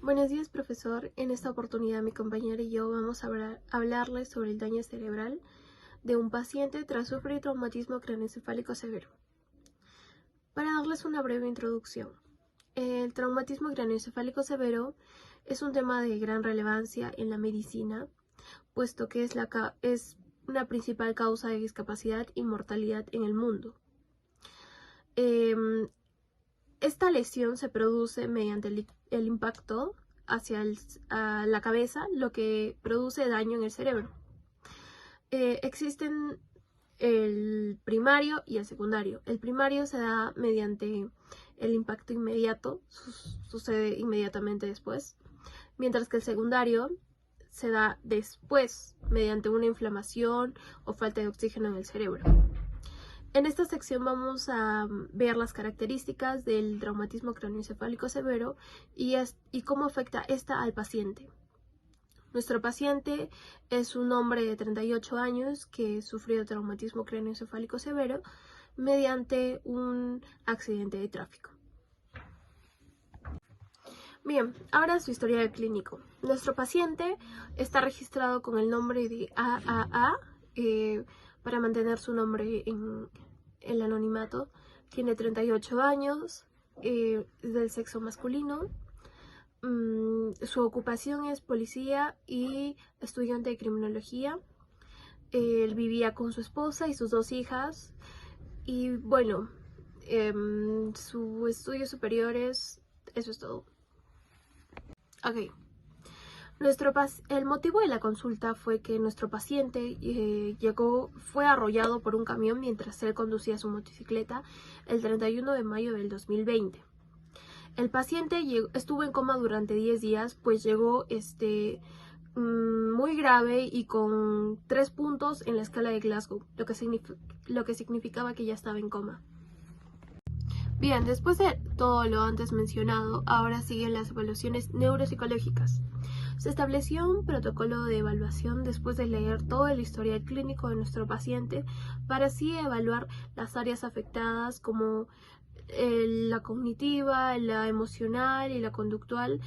Buenos días, profesor. En esta oportunidad mi compañera y yo vamos a hablarles sobre el daño cerebral de un paciente tras sufrir traumatismo craneoencefálico severo. Para darles una breve introducción, el traumatismo craneoencefálico severo es un tema de gran relevancia en la medicina, puesto que es una principal causa de discapacidad y mortalidad en el mundo. Esta lesión se produce mediante el impacto hacia la cabeza, lo que produce daño en el cerebro. Existen el primario y el secundario. El primario se da mediante el impacto inmediato, sucede inmediatamente después, mientras que el secundario se da después mediante una inflamación o falta de oxígeno en el cerebro. En esta sección vamos a ver las características del traumatismo craneoencefálico severo y cómo afecta esta al paciente. Nuestro paciente es un hombre de 38 años que sufrió traumatismo craneoencefálico severo mediante un accidente de tráfico. Bien, ahora su historial clínico. Nuestro paciente está registrado con el nombre de AAA, para mantener su nombre en el anonimato. Tiene 38 años, es del sexo masculino. Su ocupación es policía y estudiante de criminología. Él vivía con su esposa y sus 2 hijas. Y bueno, sus estudios superiores, eso es todo. Ok. El motivo de la consulta fue que nuestro paciente fue arrollado por un camión mientras él conducía su motocicleta el 31 de mayo del 2020. El paciente estuvo en coma durante 10 días, pues llegó muy grave y con 3 puntos en la escala de Glasgow, lo que significaba que ya estaba en coma. Bien, después de todo lo antes mencionado, ahora siguen las evaluaciones neuropsicológicas. Se estableció un protocolo de evaluación después de leer todo el historial clínico de nuestro paciente para así evaluar las áreas afectadas como la cognitiva, la emocional y la conductual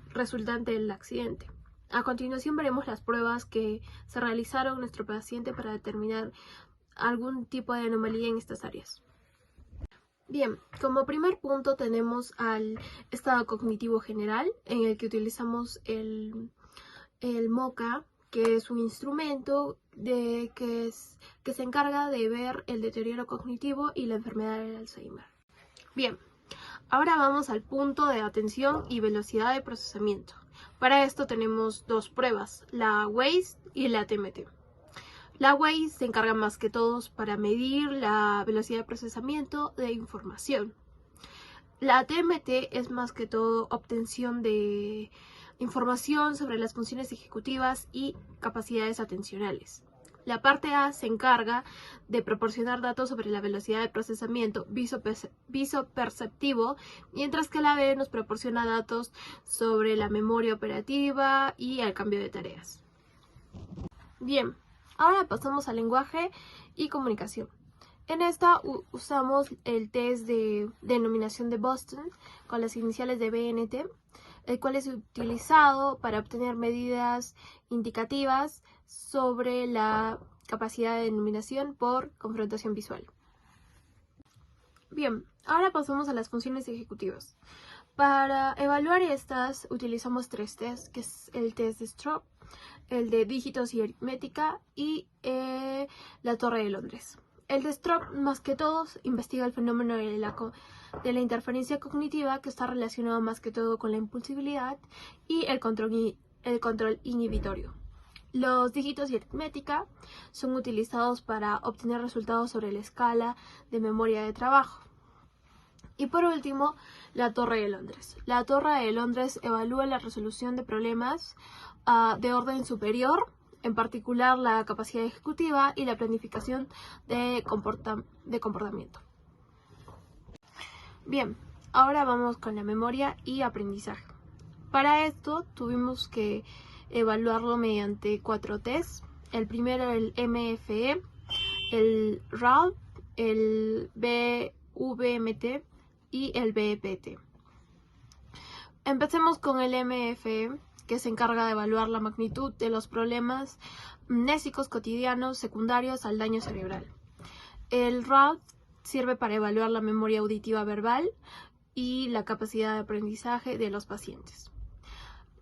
resultante del accidente. A continuación veremos las pruebas que se realizaron en nuestro paciente para determinar algún tipo de anomalía en estas áreas. Bien, como primer punto tenemos al estado cognitivo general, en el que utilizamos el MoCA, que es un instrumento que se encarga de ver el deterioro cognitivo y la enfermedad del Alzheimer. Bien, ahora vamos al punto de atención y velocidad de procesamiento. Para esto tenemos 2 pruebas, la WAIS y la TMT. La WAIS se encarga más que todos para medir la velocidad de procesamiento de información. La TMT es más que todo obtención de información sobre las funciones ejecutivas y capacidades atencionales. La parte A se encarga de proporcionar datos sobre la velocidad de procesamiento visoperceptivo, mientras que la B nos proporciona datos sobre la memoria operativa y el cambio de tareas. Bien, ahora pasamos al lenguaje y comunicación. En esta usamos el test de denominación de Boston con las iniciales de BNT, el cual es utilizado para obtener medidas indicativas sobre la capacidad de denominación por confrontación visual. Bien, ahora pasamos a las funciones ejecutivas. Para evaluar estas utilizamos 3 tests, que es el test de Stroop, el de dígitos y aritmética y la Torre de Londres. El de Stroop, más que todos, investiga el fenómeno de la interferencia cognitiva, que está relacionado más que todo con la impulsibilidad y el control inhibitorio. Los dígitos y aritmética son utilizados para obtener resultados sobre la escala de memoria de trabajo. Y por último, la Torre de Londres. La Torre de Londres evalúa la resolución de problemas de orden superior, en particular la capacidad ejecutiva y la planificación de comportamiento. Bien, ahora vamos con la memoria y aprendizaje. Para esto tuvimos que evaluarlo mediante 4 tests. El primero, el MFE, el RAL, el BVMT y el BPT. Empecemos con el MFE, que se encarga de evaluar la magnitud de los problemas mnésicos cotidianos secundarios al daño cerebral. El RAD sirve para evaluar la memoria auditiva verbal y la capacidad de aprendizaje de los pacientes.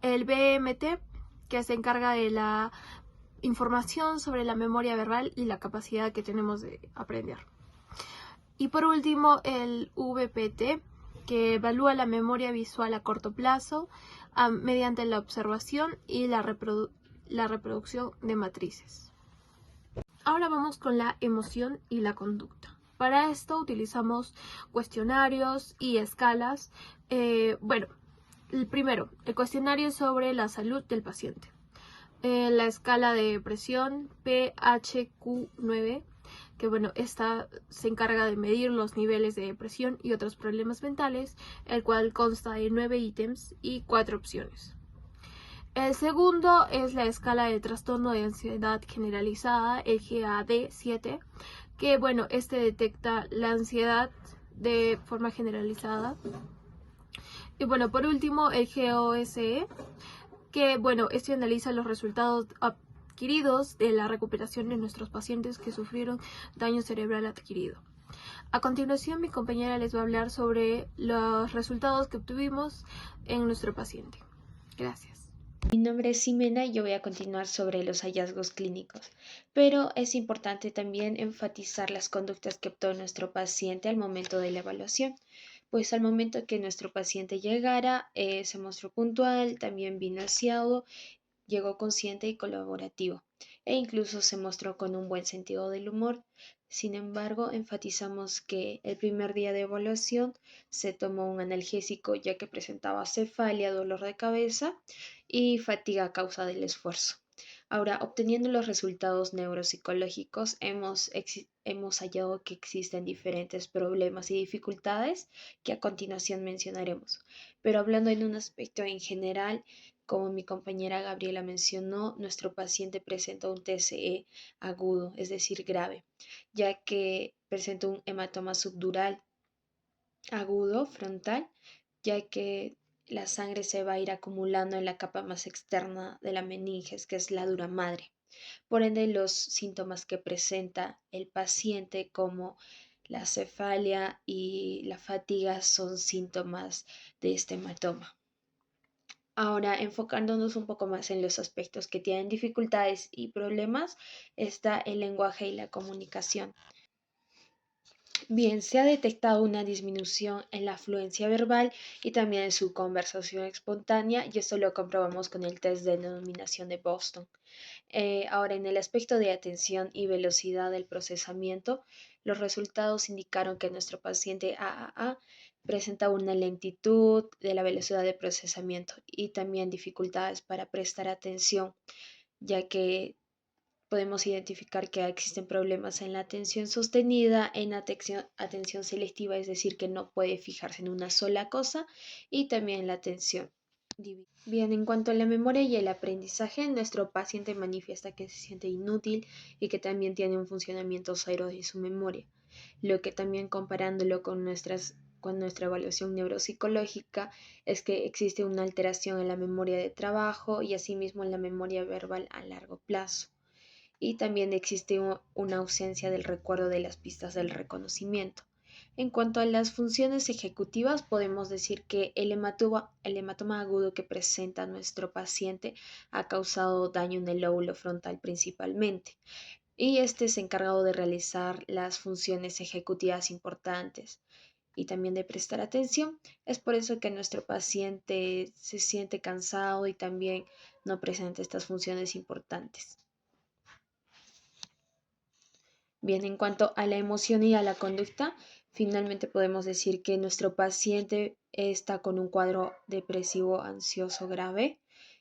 El BMT, que se encarga de la información sobre la memoria verbal y la capacidad que tenemos de aprender. Y por último, el VPT, que evalúa la memoria visual a corto plazo mediante la observación y la reproducción de matrices. Ahora vamos con la emoción y la conducta. Para esto utilizamos cuestionarios y escalas. El primero, el cuestionario sobre la salud del paciente. La escala de presión PHQ-9, que esta se encarga de medir los niveles de presión y otros problemas mentales, el cual consta de 9 ítems y 4 opciones. El segundo es la escala de trastorno de ansiedad generalizada, el GAD-7, que este detecta la ansiedad de forma generalizada. Y por último, el GOSE, que este analiza los resultados adquiridos de la recuperación de nuestros pacientes que sufrieron daño cerebral adquirido. A continuación, mi compañera les va a hablar sobre los resultados que obtuvimos en nuestro paciente. Gracias. Mi nombre es Ximena y yo voy a continuar sobre los hallazgos clínicos, pero es importante también enfatizar las conductas que optó nuestro paciente al momento de la evaluación. Pues al momento que nuestro paciente llegara, se mostró puntual, también vino aseado, llegó consciente y colaborativo, e incluso se mostró con un buen sentido del humor. Sin embargo, enfatizamos que el primer día de evaluación se tomó un analgésico ya que presentaba cefalia, dolor de cabeza y fatiga a causa del esfuerzo. Ahora, obteniendo los resultados neuropsicológicos, hemos hallado que existen diferentes problemas y dificultades que a continuación mencionaremos. Pero hablando en un aspecto en general, como mi compañera Gabriela mencionó, nuestro paciente presenta un TCE agudo, es decir, grave, ya que presenta un hematoma subdural agudo frontal, ya que la sangre se va a ir acumulando en la capa más externa de la meninges, que es la dura madre. Por ende, los síntomas que presenta el paciente, como la cefalia y la fatiga, son síntomas de este hematoma. Ahora, enfocándonos un poco más en los aspectos que tienen dificultades y problemas, está el lenguaje y la comunicación. Bien, se ha detectado una disminución en la fluencia verbal y también en su conversación espontánea, y esto lo comprobamos con el test de denominación de Boston. Ahora, en el aspecto de atención y velocidad del procesamiento, los resultados indicaron que nuestro paciente AAA presenta una lentitud de la velocidad de procesamiento y también dificultades para prestar atención, ya que podemos identificar que existen problemas en la atención sostenida, en atención selectiva, es decir, que no puede fijarse en una sola cosa, y también la atención dividida. Bien, en cuanto a la memoria y el aprendizaje, nuestro paciente manifiesta que se siente inútil y que también tiene un funcionamiento cero de su memoria, lo que también comparándolo con nuestra evaluación neuropsicológica es que existe una alteración en la memoria de trabajo y asimismo en la memoria verbal a largo plazo, y también existe una ausencia del recuerdo de las pistas del reconocimiento. En cuanto a las funciones ejecutivas, podemos decir que el hematoma agudo que presenta nuestro paciente ha causado daño en el lóbulo frontal principalmente, y este es encargado de realizar las funciones ejecutivas importantes y también de prestar atención. Es por eso que nuestro paciente se siente cansado y también no presenta estas funciones importantes. Bien, en cuanto a la emoción y a la conducta, finalmente podemos decir que nuestro paciente está con un cuadro depresivo ansioso grave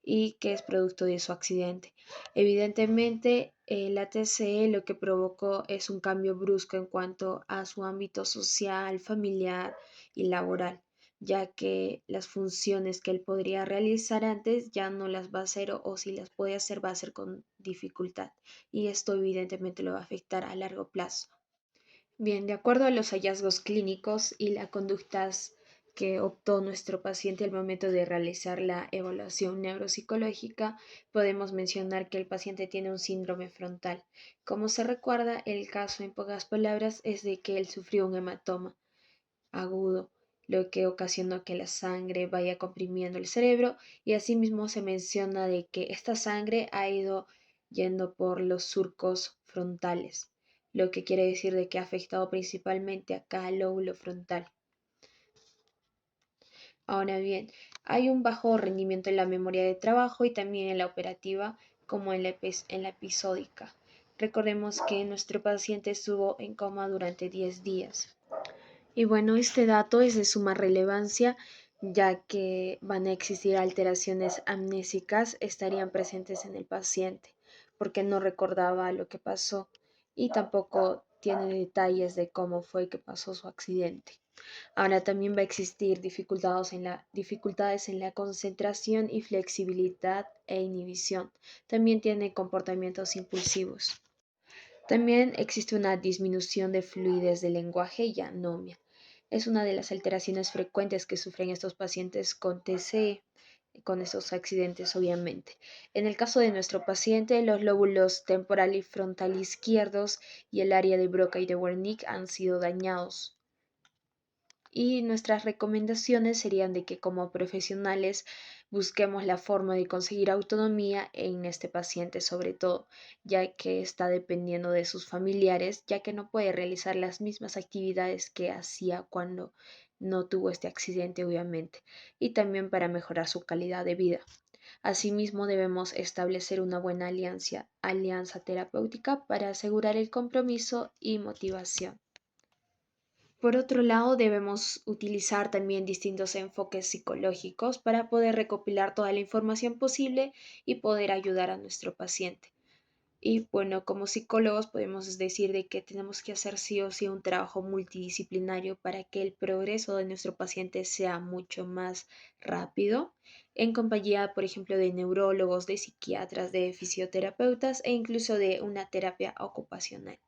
y que es producto de su accidente. Evidentemente, la TCE lo que provocó es un cambio brusco en cuanto a su ámbito social, familiar y laboral, ya que las funciones que él podría realizar antes ya no las va a hacer, o si las puede hacer va a ser con dificultad, y esto evidentemente lo va a afectar a largo plazo. Bien, de acuerdo a los hallazgos clínicos y las conductas que optó nuestro paciente al momento de realizar la evaluación neuropsicológica, podemos mencionar que el paciente tiene un síndrome frontal. Como se recuerda, el caso en pocas palabras es de que él sufrió un hematoma agudo, lo que ocasionó que la sangre vaya comprimiendo el cerebro, y asimismo se menciona de que esta sangre ha ido yendo por los surcos frontales, lo que quiere decir de que ha afectado principalmente a cada lóbulo frontal. Ahora bien, hay un bajo rendimiento en la memoria de trabajo y también en la operativa, como en la episódica. Recordemos que nuestro paciente estuvo en coma durante 10 días. Y bueno, este dato es de suma relevancia, ya que van a existir alteraciones amnésicas, estarían presentes en el paciente, porque no recordaba lo que pasó y tampoco tiene detalles de cómo fue que pasó su accidente. Ahora también va a existir dificultades en la concentración y flexibilidad e inhibición. También tiene comportamientos impulsivos. También existe una disminución de fluidez del lenguaje y anomia. Es una de las alteraciones frecuentes que sufren estos pacientes con TCE, con estos accidentes obviamente. En el caso de nuestro paciente, los lóbulos temporal y frontal izquierdos y el área de Broca y de Wernicke han sido dañados. Y nuestras recomendaciones serían de que como profesionales busquemos la forma de conseguir autonomía en este paciente, sobre todo, ya que está dependiendo de sus familiares, ya que no puede realizar las mismas actividades que hacía cuando no tuvo este accidente, obviamente, y también para mejorar su calidad de vida. Asimismo, debemos establecer una buena alianza terapéutica para asegurar el compromiso y motivación. Por otro lado, debemos utilizar también distintos enfoques psicológicos para poder recopilar toda la información posible y poder ayudar a nuestro paciente. Y bueno, como psicólogos podemos decir de que tenemos que hacer sí o sí un trabajo multidisciplinario para que el progreso de nuestro paciente sea mucho más rápido, en compañía, por ejemplo, de neurólogos, de psiquiatras, de fisioterapeutas e incluso de una terapia ocupacional.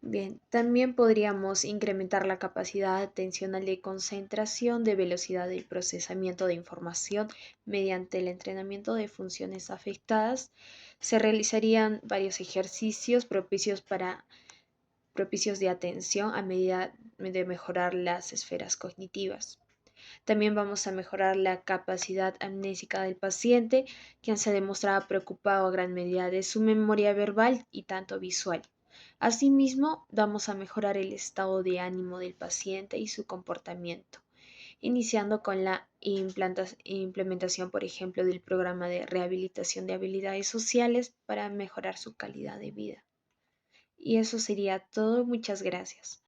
Bien, también podríamos incrementar la capacidad atencional de concentración, de velocidad de procesamiento de información mediante el entrenamiento de funciones afectadas. Se realizarían varios ejercicios propicios de atención a medida de mejorar las esferas cognitivas. También vamos a mejorar la capacidad amnésica del paciente, quien se demostraba preocupado a gran medida de su memoria verbal y tanto visual. Asimismo, vamos a mejorar el estado de ánimo del paciente y su comportamiento, iniciando con la implementación, por ejemplo, del programa de rehabilitación de habilidades sociales para mejorar su calidad de vida. Y eso sería todo. Muchas gracias.